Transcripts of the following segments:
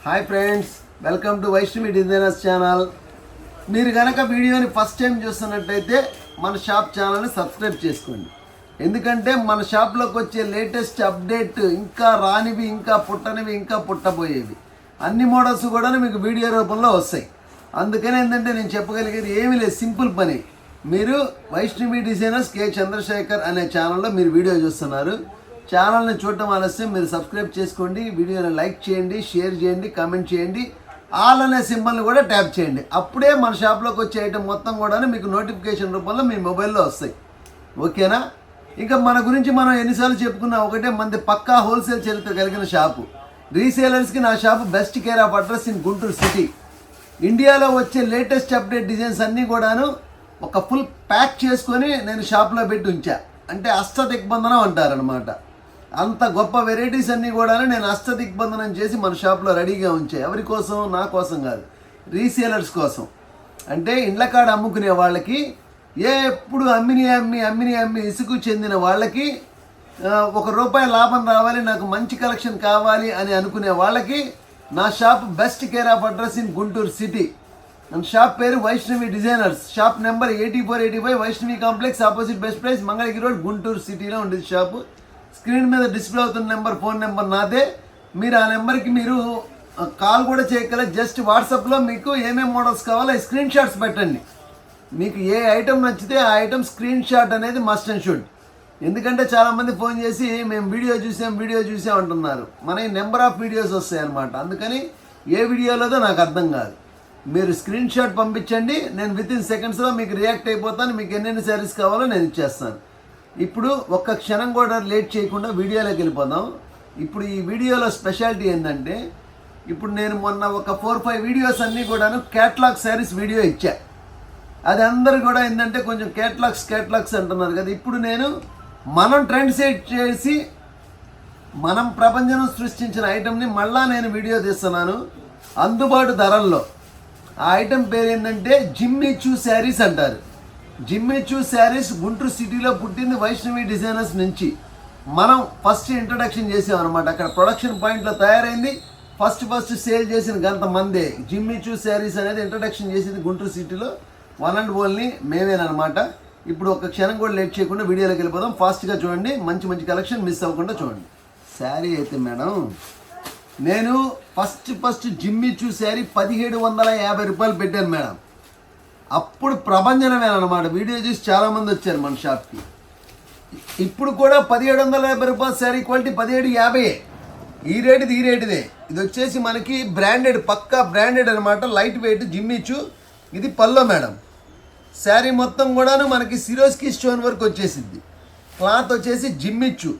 Hi friends, welcome to Vaishnavi designers channel. మీరు కనుక వీడియోని ఫస్ట్ టైం చూస్తున్నట్టయితే మన షాప్ ఛానల్ని సబ్స్క్రైబ్ చేసుకోండి. ఎందుకంటే మన షాప్లోకి వచ్చే లేటెస్ట్ అప్డేట్ ఇంకా రానివి, ఇంకా పుట్టనివి, ఇంకా పుట్టబోయేవి అన్ని మోడల్స్ కూడా మీకు వీడియో రూపంలో వస్తాయి. అందుకని ఏంటంటే నేను చెప్పగలిగేది ఏమీ లేదు, సింపుల్ పని. మీరు వైష్ణవి డిజైనర్స్ కే చంద్రశేఖర్ అనే ఛానల్లో మీరు వీడియో చూస్తున్నారు. ఛానల్ని చూడటం ఆలస్యం, మీరు సబ్స్క్రైబ్ చేసుకోండి, వీడియోని లైక్ చేయండి, షేర్ చేయండి, కామెంట్ చేయండి, ఆల్ అనే సింబల్ని కూడా ట్యాప్ చేయండి. అప్పుడే మన షాప్లోకి వచ్చే ఐటమ్ మొత్తం కూడా మీకు నోటిఫికేషన్ రూపంలో మీ మొబైల్లో వస్తాయి. ఓకేనా? ఇంకా మన గురించి మనం ఎన్నిసార్లు చెప్పుకున్నాం, ఒకటే మంది పక్కా హోల్సేల్ చరిత్ర కలిగిన షాపు. రీసేలర్స్కి నా shop best care of address in Guntur city. ఇండియాలో వచ్చే లేటెస్ట్ అప్డేట్ డిజైన్స్ అన్నీ కూడాను ఒక ఫుల్ ప్యాక్ చేసుకొని నేను షాప్లో పెట్టి ఉంచా. అంటే అష్టదిగ్బంధనం అంటారనమాట. అంత గొప్ప వెరైటీస్ అన్నీ కూడా నేను అష్టదిగ్బంధనం చేసి మన షాప్లో రెడీగా ఉంచా. ఎవరి కోసం? నా కోసం కాదు, రీసేలర్స్ కోసం. అంటే ఇండ్ల కాడ అమ్ముకునే వాళ్ళకి, ఎప్పుడు అమ్మిని ఇసుకు చెందిన వాళ్ళకి, ₹1 లాభం రావాలి, నాకు మంచి కలెక్షన్ కావాలి అని అనుకునే వాళ్ళకి నా shop best care of address in Guntur city. మన షాప్ పేరు Vaishnavi designers. Shop number 8485 Vaishnavi complex, opposite best price, Mangalagiri road, Guntur సిటీలో ఉండేది షాపు. స్క్రీన్ మీద డిస్ప్లే అవుతున్న నెంబర్, ఫోన్ నెంబర్ నాదే. మీరు ఆ నెంబర్కి మీరు కాల్ కూడా చేయగల. జస్ట్ వాట్సాప్లో మీకు ఏమేమి మోడల్స్ కావాలో స్క్రీన్ షాట్స్ పెట్టండి. మీకు ఏ ఐటమ్ నచ్చితే ఆ ఐటమ్ స్క్రీన్ షాట్ అనేది మస్ట్ అండ్ షుడ్. ఎందుకంటే చాలామంది ఫోన్ చేసి మేము వీడియో చూసాం అంటున్నారు. మన నెంబర్ ఆఫ్ వీడియోస్ వస్తాయి అన్నమాట. అందుకని ఏ వీడియోలోదో నాకు అర్థం కాదు. మీరు స్క్రీన్ షాట్ పంపించండి, నేను వితిన్ సెకండ్స్లో మీకు రియాక్ట్ అయిపోతాను. మీకు ఎన్నెన్ని శారీస్ కావాలో నేను ఇచ్చేస్తాను. ఇప్పుడు ఒక్క క్షణం కూడా లేట్ చేయకుండా వీడియోలోకి వెళ్ళిపోదాం. ఇప్పుడు ఈ వీడియోలో స్పెషాలిటీ ఏంటంటే, ఇప్పుడు నేను మొన్న ఒక 4-5 వీడియోస్ అన్నీ కూడాను క్యాట్లాగ్ శారీస్ వీడియో ఇచ్చా. అది అందరూ కూడా ఏంటంటే కొంచెం క్యాట్లాగ్స్ అంటున్నారు కదా. ఇప్పుడు నేను మనం ట్రెండ్ సెట్ చేసి మనం ప్రపంచం సృష్టించిన ఐటమ్ని మళ్ళా నేను వీడియో తీస్తున్నాను అందుబాటు ధరల్లో. ఆ ఐటమ్ పేరు ఏంటంటే జిమ్మి చూ శారీస్ అంటారు. జిమ్మి చూ శారీస్ గుంటూరు సిటీలో పుట్టింది వైష్ణవి డిజైనర్స్ నుంచి. మనం ఫస్ట్ ఇంట్రడక్షన్ చేసాం అనమాట. అక్కడ ప్రొడక్షన్ పాయింట్లో తయారైంది. ఫస్ట్ సేల్ చేసిన గంట మందే. జిమ్మి చూ శారీస్ అనేది ఇంట్రడక్షన్ చేసింది గుంటూరు సిటీలో వన్ అండ్ ఓన్లీ మేమేనమాట. ఇప్పుడు ఒక క్షణం కూడా లేట్ చేయకుండా వీడియోలోకి వెళ్ళిపోదాం. ఫాస్ట్గా చూడండి, మంచి కలెక్షన్ మిస్ అవ్వకుండా చూడండి. శారీ అయితే మేడం, నేను ఫస్ట్ జిమ్మి చూ శారీ ₹1750 పెట్టాను మేడం. అప్పుడు ప్రభంజనమేనమాట. వీడియో చూసి చాలామంది వచ్చారు మన షాప్కి. ఇప్పుడు కూడా ₹1750 శారీ క్వాలిటీ 1750. ఈ రేటుదే. ఇది వచ్చేసి మనకి బ్రాండెడ్, పక్కా బ్రాండెడ్ అనమాట. Light weight జిమ్మిచు. ఇది పల్లో మేడం. శారీ మొత్తం కూడాను మనకి సిరోస్కి స్టోన్ వర్క్ వచ్చేసింది. క్లాత్ వచ్చేసి జిమ్మిచు.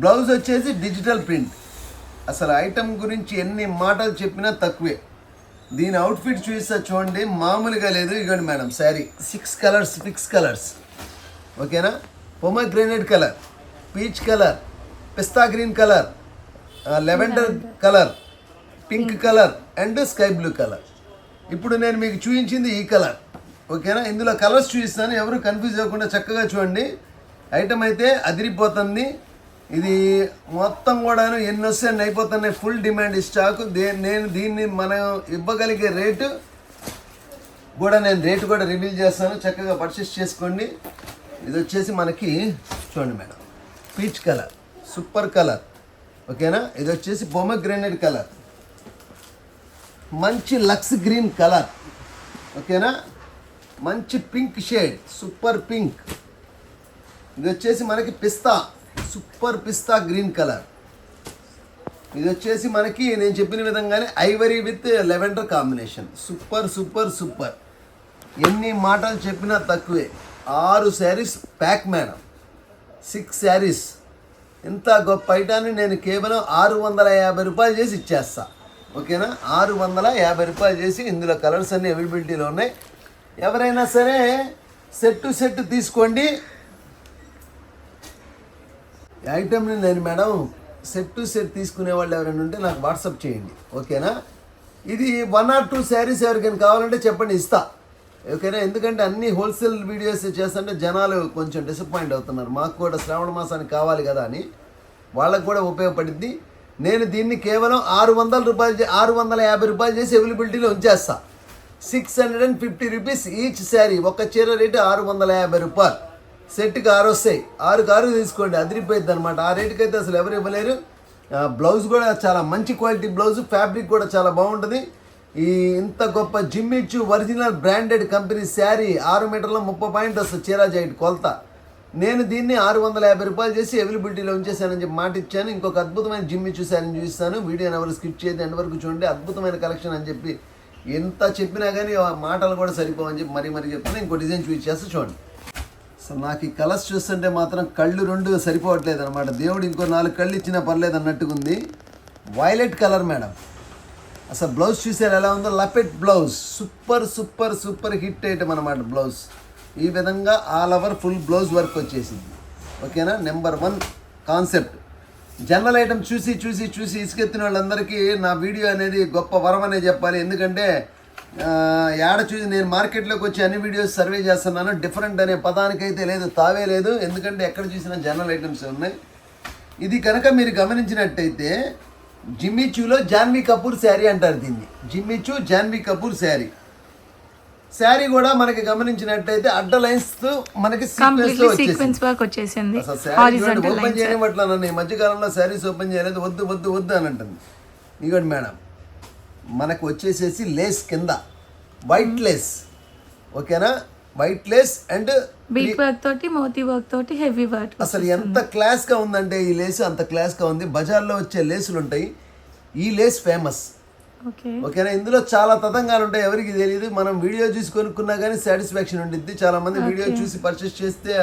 బ్లౌజ్ వచ్చేసి డిజిటల్ ప్రింట్. అసలు ఐటమ్ గురించి ఎన్ని మాటలు చెప్పినా తక్కువే. దీని అవుట్ఫిట్ చూస్తే చూడండి, మామూలుగా లేదు. ఇవ్వండి మేడం, శారీ 6 కలర్స్. ఓకేనా? Pomegranate colour, peach colour, pista green colour, lavender colour, pink colour and sky blue colour. ఇప్పుడు నేను మీకు చూపించింది ఈ కలర్. ఓకేనా? ఇందులో కలర్స్ చూపిస్తాను, ఎవరు కన్ఫ్యూజ్ అవ్వకుండా చక్కగా చూడండి. ఐటమ్ అయితే అదిరిపోతుంది. ఇది మొత్తం కూడాను ఎన్ని వస్తే అయిపోతున్నాయి. Full demand stock. నేను దీన్ని మనం ఇవ్వగలిగే రేటు కూడా రివీల్ చేస్తాను. చక్కగా పర్చేస్ చేసుకోండి. ఇది వచ్చేసి మనకి చూడండి madam, peach colour, super colour. ఓకేనా? ఇది వచ్చేసి పొమగ్రెనేట్ కలర్, మంచి లక్స్ గ్రీన్ కలర్. ఓకేనా? మంచి పింక్ షేడ్, సూపర్ పింక్. ఇది వచ్చేసి మనకి పిస్తా, సూపర్ పిస్తా గ్రీన్ కలర్. ఇది వచ్చేసి మనకి నేను చెప్పిన విధంగానే Ivory with lavender combination. Super. ఎన్ని మాటలు చెప్పినా తక్కువే. 6 శారీస్ ప్యాక్ మేడం, 6 శారీస్. ఇంత గొప్ప ఐటాన్ని నేను కేవలం ₹650 చేసి ఇచ్చేస్తా. ఓకేనా? ₹650 చేసి. ఇందులో కలర్స్ అన్నీ అవైలబిలిటీలో ఉన్నాయి. ఎవరైనా సరే సెట్ తీసుకోండి. ఐటమ్ని నేను మేడం సెట్ తీసుకునే వాళ్ళు ఎవరైనా ఉంటే నాకు వాట్సాప్ చేయండి. ఓకేనా? ఇది 1 or 2 శారీస్ ఎవరికైనా కావాలంటే చెప్పండి, ఇస్తా. ఓకేనా? ఎందుకంటే అన్ని హోల్సేల్ వీడియోస్ చేస్తుంటే జనాలు కొంచెం డిసప్పాయింట్ అవుతున్నారు. మాకు కూడా శ్రావణ మాసానికి కావాలి కదా అని. వాళ్ళకు కూడా ఉపయోగపడుద్ది. నేను దీన్ని కేవలం 650 రూపాయలు చేసి అవైలబిలిటీలో ఉంచేస్తా. 650 రూపీస్ ఈచ్ శారీ. ఒక చీర రేటు 650 రూపాయలు. సెట్కి 6 వస్తాయి. 6 తీసుకోండి, అదిరిపోయింది అనమాట. ఆ రేటుకి అయితే అసలు ఎవరు ఇవ్వలేరు. బ్లౌజ్ కూడా చాలా మంచి క్వాలిటీ బ్లౌజ్, ఫ్యాబ్రిక్ కూడా చాలా బాగుంటుంది. ఈ ఇంత గొప్ప జిమ్మిచ్చు ఒరిజినల్ బ్రాండెడ్ కంపెనీ శారీ 6 మీటర్ల 30 పాయింట్ వస్తుంది చీరా జాకెట్ కొలత. నేను దీన్ని 650 రూపాయలు చేసి అవైలబిలిటీలో ఉంచేసానని చెప్పి మాట ఇచ్చాను. ఇంకొక అద్భుతమైన జిమ్మిచ్చు శారీని చూపిస్తాను. వీడియోని ఎవరు స్కిప్ చేయదు, ఎండ్ వరకు చూడండి. అద్భుతమైన కలెక్షన్ అని చెప్పి ఎంత చెప్పినా కానీ మాటలు కూడా సరిపోవని చెప్పి మరీ చెప్తాను. ఇంకో డిజైన్ చూపించేస్తే చూడండి. అసలు నాకు ఈ కలర్స్ చూస్తుంటే మాత్రం కళ్ళు 2 సరిపోవట్లేదు అనమాట. దేవుడు ఇంకో 4 కళ్ళు ఇచ్చినా పర్లేదు అన్నట్టుగా ఉంది. Violet colour madam. అసలు బ్లౌజ్ చూసారు ఎలా ఉందో, లపెట్ బ్లౌజ్. సూపర్ హిట్ ఐటమ్ అనమాట బ్లౌజ్. ఈ విధంగా all over full blouse work వచ్చేసింది. ఓకేనా, నెంబర్ 1 కాన్సెప్ట్. జనరల్ ఐటమ్ చూసి ఇసుకెత్తిన వాళ్ళందరికీ నా వీడియో అనేది గొప్ప వరం అనే చెప్పాలి. ఎందుకంటే చూసి నేను మార్కెట్లోకి వచ్చి అన్ని వీడియోస్ సర్వే చేస్తున్నాను. డిఫరెంట్ అనే పదానికైతే లేదు, తావే లేదు. ఎందుకంటే ఎక్కడ చూసినా జనరల్ ఐటమ్స్ ఉన్నాయి. ఇది కనుక మీరు గమనించినట్టయితే జిమ్మిచూలో జాన్వీ కపూర్ శారీ అంటారు దీన్ని. జిమ్మిచూ జాన్వీ కపూర్ శారీ. శారీ కూడా మనకి గమనించినట్టయితే అడ్డ లైన్స్ మనకి సీక్వెన్స్ వర్క్ వచ్చేసింది. ఓపెన్ చేయనివ్వట్లా నన్ను ఈ మధ్యకాలంలో శారీస్ ఓపెన్ చేయలేదు, వద్దు అని అంటుంది. ఇగోండి మేడం, మనకు వచ్చేసేసి లేస్ కింద వైట్ లేస్. ఓకేనా, white Lay's and bead work తోటి మోతీ వర్క్ తోటి హెవీ వర్క్. అసలు ఎంత క్లాస్ గా ఉందంటే ఈ లేస్, అంత క్లాస్ గా ఉంది. బజార్లో వచ్చే లేసులు ఉంటాయి, ఈ లేస్ ఫేమస్. ఓకేనా, ఇందులో చాలా తతంగాలు ఉంటాయి, ఎవరికి తెలియదు. మనం వీడియో చూసి కొనుక్కున్నా కానీ సాటిస్ఫాక్షన్ ఉంటుంది. చాలా మంది వీడియో చూసి పర్చేస్ చేస్తే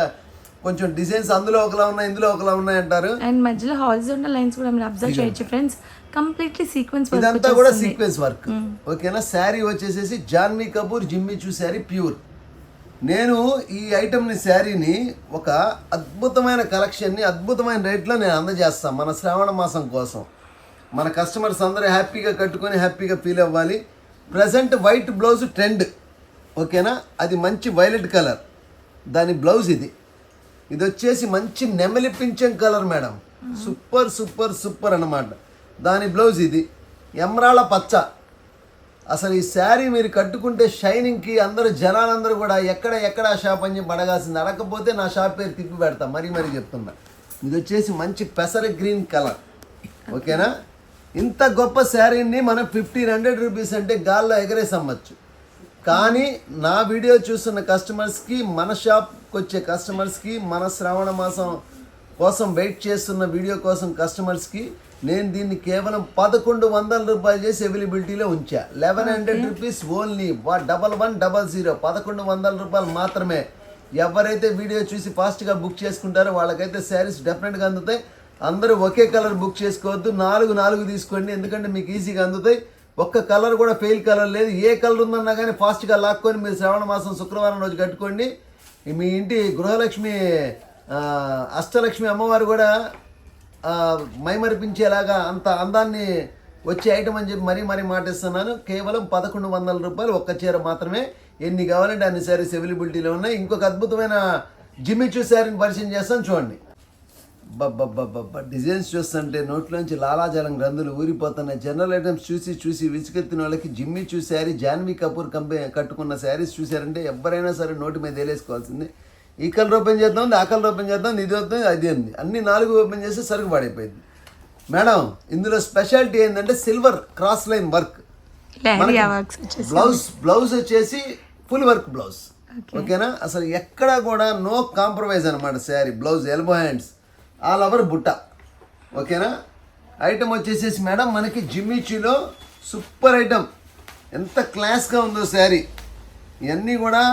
కొంచెం డిజైన్స్ అందులో ఒకలా ఉన్నాయి, ఇందులో ఒకలా ఉన్నాయి అంటారు. అండ్ మధ్యలో హారిజాంటల్ లైన్స్ కూడా మీరు అబ్జర్వ్ చేయొచ్చు ఫ్రెండ్స్. కంప్లీట్లీ సీక్వెన్స్ వర్క్, ఇదంతా కూడా సీక్వెన్స్ వర్క్. ఓకేనా, శారీ వచ్చేసేసి జాన్వీ కపూర్ జిమ్మిచూ శారీ ప్యూర్. నేను ఈ ఐటమ్ని శారీని ఒక అద్భుతమైన కలెక్షన్ని అద్భుతమైన రేట్లో నేను అందజేస్తాను మన శ్రావణ మాసం కోసం. మన కస్టమర్స్ అందరూ హ్యాపీగా కట్టుకొని హ్యాపీగా ఫీల్ అవ్వాలి. Present white blouse trend. ఓకేనా, అది మంచి వైలెట్ కలర్ దాని బ్లౌజ్. ఇది వచ్చేసి మంచి నెమలి పింఛం కలర్ మేడం. సూపర్ అన్నమాట దాని బ్లౌజ్. ఇది ఎమరాళ్ళ పచ్చ. అసలు ఈ శారీ మీరు కట్టుకుంటే షైనింగ్కి అందరూ జనాలందరూ కూడా ఎక్కడ షాప్ అని చెప్పి అడగాల్సింది. అడగకపోతే నా షాప్ పేరు తిప్పి పెడతా, మరీ చెప్తున్నా. ఇది వచ్చేసి మంచి పెసర గ్రీన్ కలర్. ఓకేనా, ఇంత గొప్ప శారీని మనం 1500 రూపీస్ అంటే గాల్లో ఎగరేసి అమ్మచ్చు. కానీ నా వీడియో చూస్తున్న కస్టమర్స్కి, మన షాప్కి వచ్చే కస్టమర్స్కి, మన శ్రావణ మాసం కోసం వెయిట్ చేస్తున్న వీడియో కోసం కస్టమర్స్కి నేను దీన్ని కేవలం 1100 రూపాయలు చేసి అవైలబిలిటీలో ఉంచా. 1100 రూపీస్ ఓన్లీ. 1100 1100 రూపాయలు మాత్రమే. ఎవరైతే వీడియో చూసి ఫాస్ట్గా బుక్ చేసుకుంటారో వాళ్ళకైతే శారీస్ డెఫినెట్గా అందుతాయి. అందరూ ఒకే కలర్ బుక్ చేసుకోవద్దు, 4 తీసుకోండి. ఎందుకంటే మీకు ఈజీగా అందుతాయి. ఒక్క కలర్ కూడా ఫెయిల్ కలర్ లేదు. ఏ కలర్ ఉందన్నా కానీ ఫాస్ట్గా లాక్కొని మీరు శ్రావణ మాసం శుక్రవారం రోజు కట్టుకోండి. మీ ఇంటి గృహలక్ష్మి అష్టలక్ష్మి అమ్మవారు కూడా మైమరిపించేలాగా అంత అందాన్ని వచ్చే ఐటమ్ అని చెప్పి మరీ మాటిస్తున్నాను. కేవలం 1100 రూపాయలు ఒక్క చీర మాత్రమే. ఎన్ని కావాలంటే అన్ని శారీస్ అవైలబిలిటీలో ఉన్నాయి. ఇంకొక అద్భుతమైన జిమ్మిచూ శారీని పరిచయం చేస్తాను చూడండి. డిజైన్స్ చూస్తుంటే నోట్లోంచి లాలాజలం గ్రంథులు ఊరిపోతున్నాయి. జనరల్ ఐటమ్స్ చూసి విసుకెత్తిన వాళ్ళకి జిమ్మిచూ శారీ జాన్వీ కపూర్ కంపెనీ కట్టుకున్న శారీస్ చూసారంటే ఎవరైనా సరే నోటి మీద వేలేసుకోవాల్సింది. ఈ కలర్ ఓపెన్ చేద్దాం, ఆ కలర్ ఓపెన్ చేద్దాం, ఇది వద్దాం, అది అంది. అన్ని 4 ఓపెన్ చేస్తే సరుకు పడైపోయింది మేడం. ఇందులో స్పెషాలిటీ ఏంటంటే silver cross line work. Blouse వచ్చేసి ఫుల్ వర్క్ బ్లౌజ్. ఓకేనా, అసలు ఎక్కడా కూడా నో కాంప్రమైజ్ అనమాట. Sari blouse elbow hands all over బుట్ట. ఓకేనా, ఐటమ్ వచ్చేసేసి మేడం మనకి జిమ్మిచూలో సూపర్ ఐటమ్. ఎంత క్లాస్గా ఉందో శారీ. ఇవన్నీ కూడా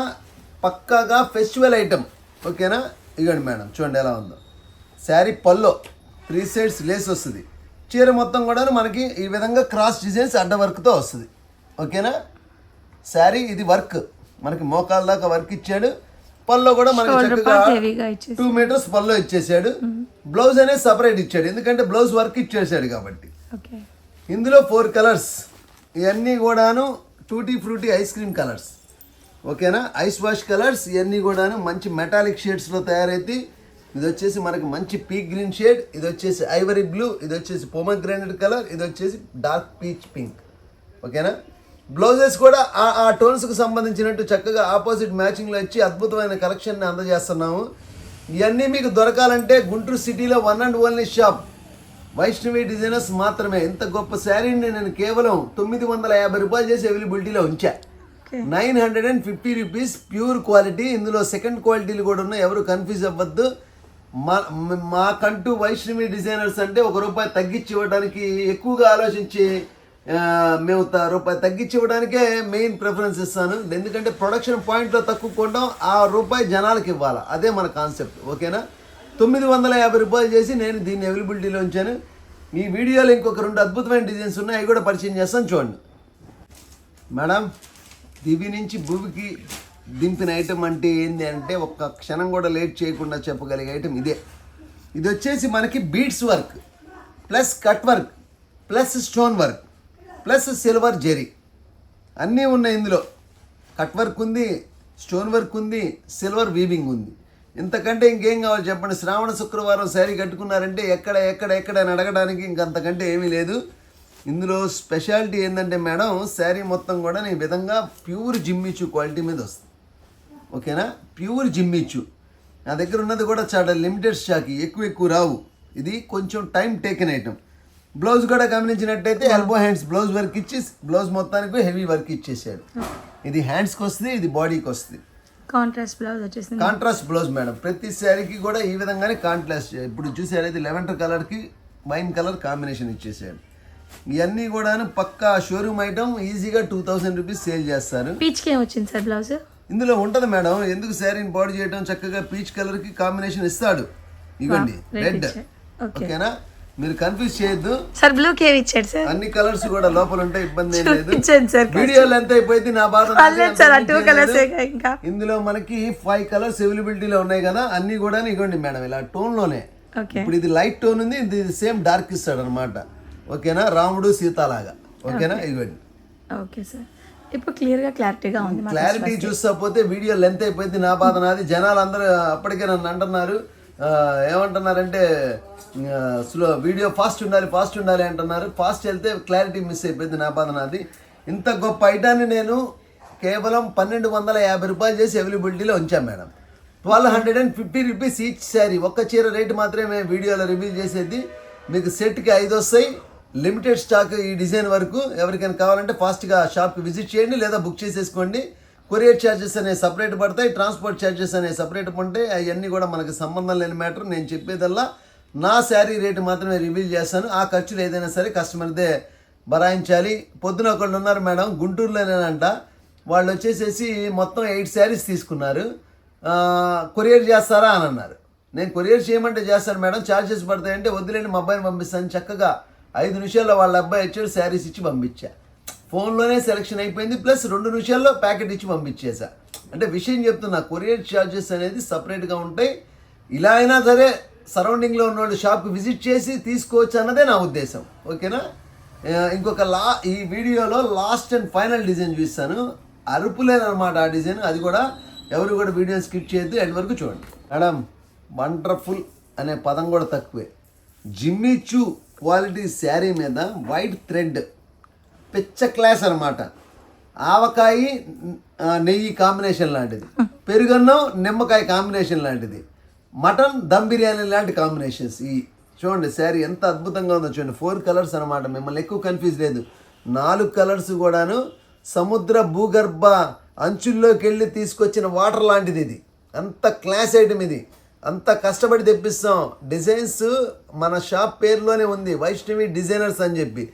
పక్కాగా ఫెస్టివల్ ఐటమ్. ఓకేనా, ఇగండి మేడం చూడండి ఎలా ఉందో శారీ. పల్లో 3 సైడ్స్ లేస్ వస్తుంది. చీర మొత్తం కూడా మనకి ఈ విధంగా క్రాస్ డిజైన్స్ అడ్డ వర్క్తో వస్తుంది. ఓకేనా, శారీ ఇది వర్క్ మనకి మోకాల దాకా వర్క్ ఇచ్చాడు. పల్లో కూడా మనకి చక్కగా 2 మీటర్స్ పల్లో ఇచ్చేసాడు. బ్లౌజ్ అనేది సపరేట్ ఇచ్చాడు, ఎందుకంటే బ్లౌజ్ వర్క్ ఇచ్చేసాడు కాబట్టి. ఇందులో 4 కలర్స్. ఇవన్నీ కూడాను tutti frutti ice cream colours. ఓకేనా, ఐస్ వాష్ కలర్స్. ఇవన్నీ కూడాను మంచి మెటాలిక్ షేడ్స్లో తయారైతే ఇది వచ్చేసి మనకి మంచి పీక్ గ్రీన్ షేడ్, ఇది వచ్చేసి ఐవరీ బ్లూ, ఇది వచ్చేసి పొమగ్రానైట్ కలర్, ఇది వచ్చేసి డార్క్ పీచ్ పింక్. ఓకేనా. బ్లౌజెస్ కూడా ఆ టోన్స్కి సంబంధించినట్టు చక్కగా ఆపోజిట్ మ్యాచింగ్లో ఇచ్చి అద్భుతమైన కలెక్షన్ని అందజేస్తున్నాము. ఇవన్నీ మీకు దొరకాలంటే గుంటూరు సిటీలో one and only shop Vaishnavi designers మాత్రమే. ఇంత గొప్ప శారీని నేను కేవలం 950 రూపాయలు చేసి అవైలబిలిటీలో ఉంచా. 950 రూపీస్ ప్యూర్ క్వాలిటీ. ఇందులో సెకండ్ క్వాలిటీలు కూడా ఉన్నాయి, ఎవరు కన్ఫ్యూజ్ అవ్వద్దు. మాకంటూ వైష్ణవి డిజైనర్స్ అంటే ₹1 తగ్గించి ఇవ్వడానికి ఎక్కువగా ఆలోచించి మేము రూపాయి తగ్గించి ఇవ్వడానికే మెయిన్ ప్రిఫరెన్స్ ఇస్తాను. ఎందుకంటే ప్రొడక్షన్ పాయింట్లో తక్కువ కొనడం, ₹1 జనాలకు ఇవ్వాలి, అదే మన కాన్సెప్ట్. ఓకేనా. 950 రూపాయలు చేసి నేను దీన్ని అవైలబిలిటీలో ఉంచాను. ఈ వీడియోలో ఇంకొక 2 అద్భుతమైన డిజైన్స్ ఉన్నాయి, అవి కూడా పరిచయం చేస్తాను చూడండి. మేడం, దివి నుంచి భూమికి దింపిన ఐటమ్ అంటే ఏంటి అంటే ఒక్క క్షణం కూడా లేట్ చేయకుండా చెప్పగలిగే ఐటమ్ ఇదే. ఇది వచ్చేసి మనకి beads work plus cut work plus stone work plus silver zari అన్నీ ఉన్నాయి ఇందులో. కట్ వర్క్ ఉంది, స్టోన్ వర్క్ ఉంది, సిల్వర్ వీవింగ్ ఉంది. ఇంతకంటే ఇంకేం కావాలి చెప్పండి. శ్రావణ శుక్రవారం శారీ కట్టుకున్నారంటే ఎక్కడ అని అడగడానికి ఇంకంతకంటే ఏమీ లేదు. ఇందులో స్పెషాలిటీ ఏంటంటే మేడం, శారీ మొత్తం కూడా ఈ విధంగా ప్యూర్ జిమ్మిచు క్వాలిటీ మీద వస్తుంది. ఓకేనా. ప్యూర్ జిమ్మిచు నా దగ్గర ఉన్నది కూడా చాలా లిమిటెడ్ స్టాక్, ఎక్కువ రావు. ఇది కొంచెం టైం టేకెన్ ఐటమ్. బ్లౌజ్ కూడా గమనించినట్టయితే ఎల్బో హ్యాండ్స్ బ్లౌజ్ వర్క్ ఇచ్చి బ్లౌజ్ మొత్తానికి హెవీ వర్క్ ఇచ్చేసాడు. ఇది హ్యాండ్స్కి వస్తుంది, ఇది బాడీకి వస్తుంది. కాంట్రాస్ట్ బ్లౌజ్ వచ్చేసింది. Contrast blouse madam. ప్రతి శారీకి కూడా ఈ విధంగానే కాంట్రాస్ట్. ఇప్పుడు చూసారైతే లెవెండర్ కలర్కి వైన్ కలర్ కాంబినేషన్ ఇచ్చేసాడు. ఇవన్నీ కూడా పక్కా షోరూమ్ ఐటమ్. ఈజీగా 2000 రూపీస్ సేల్ చేస్తారు. పీచ్కి ఏం వచ్చింది సార్ బ్లౌజ్? ఇందులో ఉంటుంది మేడం. ఎందుకు శారీని బాడీ చేయడం, చక్కగా పీచ్ కలర్కి కాంబినేషన్ ఇస్తాడు. ఇవ్వండి రెడ్. ఓకేనా. మీరు కన్ఫ్యూజ్ చేయొద్దు సార్. బ్లూ కేవ్ ఇచ్చాడు సార్. అన్ని కలర్స్ కూడా లోపల ఉంటాయి, ఇబ్బంది ఏం లేదు. వీడియోలో ఎంత అయిపోయింది నా బాధ. ఇందులో మనకి 5 కలర్స్ అవైలబిలిటీలో ఉన్నాయి కదా, అన్ని కూడా ఇవ్వండి మేడం ఇలా టోన్ లోనే. ఇప్పుడు ఇది లైట్ టోన్ ఉంది, ఇది సేమ్ డార్క్ ఇస్తాడు అనమాట. ఓకేనా. రాముడు సీతాలాగా. ఓకేనా. ఇవ్వండి. Okay sir. ఇప్పుడు క్లారిటీగా ఉంది. క్లారిటీ చూస్తా పోతే వీడియో లెంత్ అయిపోయింది, నా బాధ నాది. జనాలు అందరూ అప్పటికే నన్ను అంటున్నారు, ఏమంటున్నారంటే వీడియో ఫాస్ట్ ఉండాలి అంటున్నారు. ఫాస్ట్ వెళ్తే క్లారిటీ మిస్ అయిపోయింది, నా బాధ నాది. ఇంత గొప్ప ఐటాన్ని నేను కేవలం 1250 రూపాయలు చేసి అవైలబిలిటీలో ఉంచాను మేడం. 1250 rupees each sari. ఒక్క చీర రేటు మాత్రమే వీడియోలో రివీల్ చేసేది. మీకు సెట్కి 5 వస్తాయి, లిమిటెడ్ స్టాక్ ఈ డిజైన్ వరకు. ఎవరికైనా కావాలంటే ఫాస్ట్గా షాప్కి విజిట్ చేయండి లేదా బుక్ చేసేసుకోండి. కొరియర్ ఛార్జెస్ అనేవి సపరేట్ పడతాయి, ట్రాన్స్పోర్ట్ ఛార్జెస్ అనేవి సపరేట్ పడతాయి. అవన్నీ కూడా మనకు సంబంధం లేని మ్యాటర్. నేను చెప్పేదల్లా నా శారీ రేటు మాత్రమే రివీల్ చేస్తాను. ఆ ఖర్చులు ఏదైనా సరే కస్టమర్దే భరాయించాలి. పొద్దున ఒకళ్ళు ఉన్నారు మేడం, గుంటూరులోనేనంట. వాళ్ళు వచ్చేసేసి మొత్తం 8 శారీస్ తీసుకున్నారు. కొరియర్ చేస్తారా అని అన్నారు. నేను కొరియర్ చేయమంటే చేస్తాను మేడం, ఛార్జెస్ పడతాయంటే వద్దులేండి మా అబ్బాయిని పంపిస్తాను. చక్కగా 5 నిమిషాల్లో వాళ్ళ అబ్బాయి వచ్చాడు, శారీస్ ఇచ్చి పంపించా. ఫోన్లోనే సెలెక్షన్ అయిపోయింది, ప్లస్ 2 నిమిషాల్లో ప్యాకెట్ ఇచ్చి పంపించేసా. అంటే విషయం చెప్తున్నా, కొరియర్ ఛార్జెస్ అనేది సపరేట్గా ఉంటాయి. ఇలా అయినా సరే సరౌండింగ్లో ఉన్న వాళ్ళు షాప్కి విజిట్ చేసి తీసుకోవచ్చు అన్నదే నా ఉద్దేశం. ఓకేనా. ఇంకొక ఈ వీడియోలో లాస్ట్ అండ్ ఫైనల్ డిజైన్ చూపిస్తాను. అరుపులేనమాట ఆ డిజైన్. అది కూడా ఎవరు కూడా వీడియోని స్కిప్ చేయొద్దు, ఎండ్ వరకు చూడండి. మేడం, వండర్ఫుల్ అనే పదం కూడా తక్కువే. జిమ్మిచూ క్వాలిటీ శారీ మీద వైట్ థ్రెడ్ పిచ్చ క్లాస్ అనమాట. ఆవకాయ నెయ్యి కాంబినేషన్ లాంటిది, పెరుగన్నం నిమ్మకాయ కాంబినేషన్ లాంటిది, మటన్ దమ్ బిర్యానీ లాంటి కాంబినేషన్స్. ఈ చూడండి శారీ ఎంత అద్భుతంగా ఉందో చూడండి. 4 కలర్స్ అనమాట. మిమ్మల్ని ఎక్కువ కన్ఫ్యూజ్ లేదు. 4 కలర్స్ కూడాను సముద్ర భూగర్భ అంచుల్లోకి వెళ్ళి తీసుకొచ్చిన వాటర్ లాంటిది. ఇది అంత క్లాస్ ఐటమ్. ఇది అంత కష్టపడి తెప్పిస్తాం. డిజైన్స్ మన షాప్ పేరులోనే ఉంది, వైష్ణవి డిజైనర్స్ అని చెప్పి.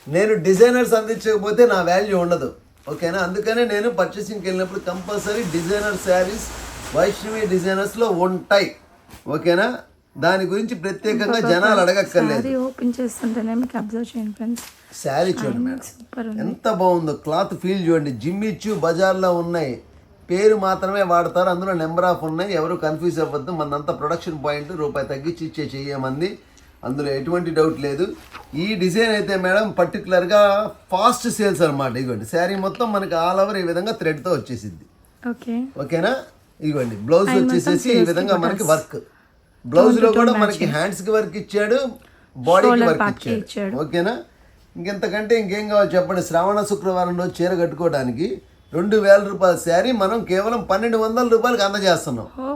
నేను డిజైనర్స్ అందించకపోతే నా వాల్యూ ఉండదు. ఓకేనా. అందుకనే నేను పర్చేసింగ్కి వెళ్ళినప్పుడు కంపల్సరీ డిజైనర్ శారీస్ వైష్ణవి డిజైనర్స్లో ఉంటాయి. ఓకేనా. దాని గురించి ప్రత్యేకంగా జనాలు అడగక్కర్లేదు. ఓపెన్ చేస్తుంటేనే మీకు అబ్జర్వ్ చేయండి ఫ్రెండ్స్. శారీ చూడండి మేడం ఎంత బాగుందో. క్లాత్ ఫీల్ చూడండి. జిమ్మిచూ బజార్లో ఉన్నాయి, పేరు మాత్రమే వాడతారు. అందులో నెంబర్ ఆఫ్ ఉన్నాయి. ఎవరు కన్ఫ్యూజ్ అవ్వద్దు. మనంతా ప్రొడక్షన్ పాయింట్ ₹1 తగ్గించి ఇచ్చే చెయ్యమంది, అందులో ఎటువంటి డౌట్ లేదు. ఈ డిజైన్ అయితే మేడం పర్టికులర్గా ఫాస్ట్ సేల్స్ అనమాట. ఇదిగోండి శారీ మొత్తం మనకి ఆల్ ఓవర్ ఈ విధంగా థ్రెడ్తో వచ్చేసింది. ఓకేనా. ఇదిగోండి బ్లౌజ్ వచ్చేసేసి ఈ విధంగా మనకి వర్క్. బ్లౌజ్ లో కూడా మనకి హ్యాండ్స్ కి వర్క్ ఇచ్చాడు, బాడీకి Shoulder వర్క్ part కి ఇచ్చాడు. ఇచ్చాడు. ఓకేనా? ఇంకెంతకంటే ఇంకేం కావాలి చెప్పండి. శ్రావణ శుక్రవారం రోజు చీర కట్టుకోవడానికి 2000 రూపాయల శారీ మనం కేవలం 1200 రూపాయలకి అందజేస్తున్నాం. ఓ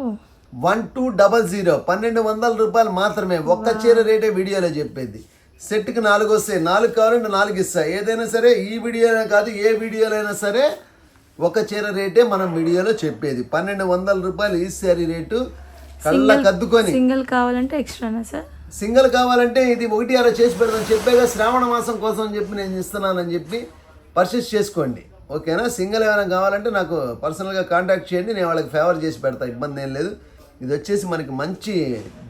1200 1200 రూపాయలు మాత్రమే. ఒక్క చీర రేటే వీడియోలో చెప్పేది. సెట్కి 4 వస్తాయి, 4 కావాలంటే 4 ఇస్తాయి. ఏదైనా సరే ఈ వీడియోనే కాదు, ఏ వీడియోలో అయినా సరే ఒక చీర రేటే మనం వీడియోలో చెప్పేది. 1200 రూపాయలు ఈ శారీ రేటు. కళ్ళకి అద్దుకొని సింగిల్ కావాలంటే ఎక్స్ట్రానా సార్? సింగిల్ కావాలంటే ఇది 1/6 చేసి పెడతాను చెప్పేగా, శ్రావణ మాసం కోసం అని చెప్పి నేను ఇస్తున్నానని చెప్పి పర్చేస్ చేసుకోండి. ఓకేనా? సింగిల్ ఏమైనా కావాలంటే నాకు పర్సనల్గా కాంటాక్ట్ చేయండి, నేను వాళ్ళకి ఫేవర్ చేసి పెడతా, ఇబ్బంది ఏం లేదు. ఇది వచ్చేసి మనకి మంచి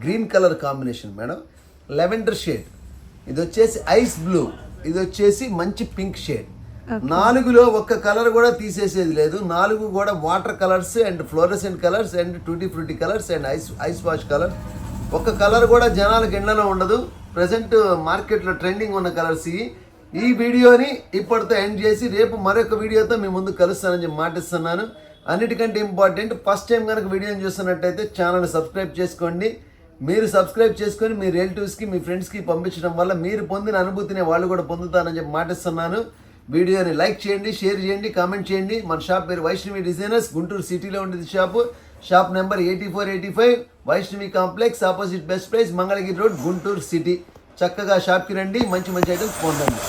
green colour combination madam, lavender shade. ఇది వచ్చేసి ఐస్ బ్లూ, ఇది వచ్చేసి మంచి పింక్ షేడ్. 4లో ఒక్క కలర్ కూడా తీసేసేది లేదు. 4 కూడా water colours and fluorescent colours and tutti frutti colours and ice wash colour. ఒక్క కలర్ కూడా జనాలకు ఎండలో ఉండదు. ప్రజెంట్ మార్కెట్లో ట్రెండింగ్ ఉన్న కలర్స్ ఇవి. ఈ వీడియోని ఇప్పటితో ఎండ్ చేసి రేపు మరొక వీడియోతో మీ ముందు కలుస్తానని చెప్పి మాటిస్తున్నాను. అన్నిటికంటే ఇంపార్టెంట్, ఫస్ట్ టైం కనుక వీడియోని చూస్తున్నట్టయితే ఛానల్ సబ్స్క్రైబ్ చేసుకోండి. మీరు సబ్స్క్రైబ్ చేసుకొని మీ రిలేటివ్స్కి, మీ ఫ్రెండ్స్కి పంపించడం వల్ల మీరు పొందిన అనుభూతిని వాళ్ళు కూడా పొందుతారని చెప్పి మాటిస్తున్నాను. వీడియోని లైక్ చేయండి, షేర్ చేయండి, కామెంట్ చేయండి. మన షాప్ పేరు వైష్ణవి డిజైనర్స్, గుంటూరు సిటీలో ఉండేది shop. Shop number 8485 Vaishnavi complex, opposite best price, Mangalagiri road, Guntur city. చక్కగా షాప్కి రండి, మంచి మంచి ఐటమ్స్ పొందండి.